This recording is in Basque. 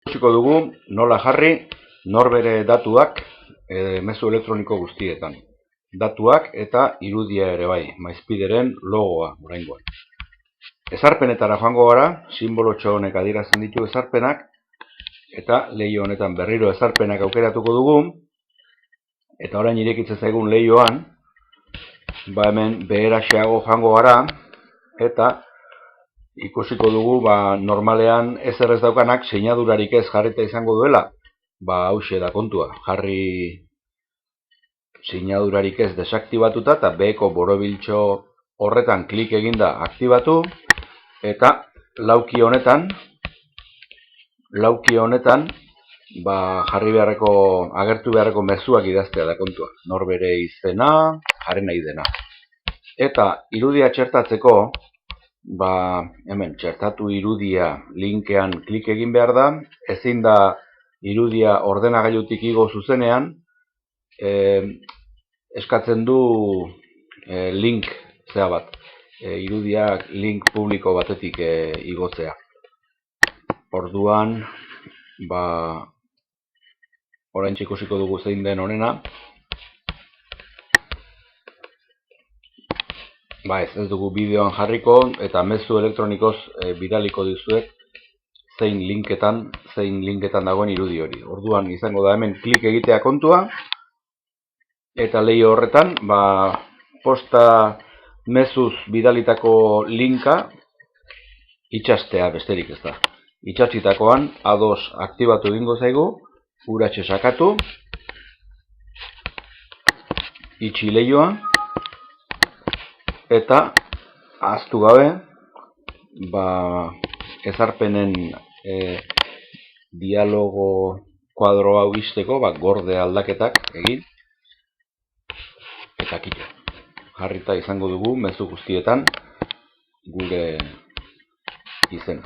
Ikusiko dugu nola jarri norbere datuak mezu elektroniko guztietan. Datuak eta irudia ere bai, Maizpideren logoa oraingoan. Ezarpenetara joango gara, sinbolotxo honek adierazten ditu ezarpenak, eta leiho honetan berriro ezarpenak aukeratuko dugu, eta orain irekitzen zaigun leihoan, hemen beheraxeago joango gara, eta ikusiko dugu normalean ezer ez daukanak sinadurarik ez jarrita izango duela. Hauxe da kontua, jarri sinadurarik ez desaktibatuta eta beheko borobiltxo horretan klik eginda aktibatu, eta lauki honetan jarri beharreko, agertu beharreko mezuak idaztea da kontua. Norbere izena, jarri nahi dena. Eta irudia txertatzeko, hemen txertatu irudia linkean klik egin behar da, ezin da irudia ordenagailutik igo zuzenean, eskatzen du link zea bat, irudiak link publiko batetik igotzea. Orduan, orain ikusiko dugu zein den honena. Ez dugu bideoan jarriko, eta mezu elektronikoz bidaliko dizuet zein linketan dagoen irudi hori. Orduan izango da hemen klik egitea kontua, eta leiho horretan posta mezuz bidalitako linka itxastea besterik ez da. Itxatzitakoan A2 aktibatu egingo zaigu, uratxe sakatu, itxi leihoa, eta ahaztu gabe ezarpenen dialogo kuadro hau izteko gorde aldaketak egin, eta kito. Jarrita izango dugu mezu guztietan gure izena.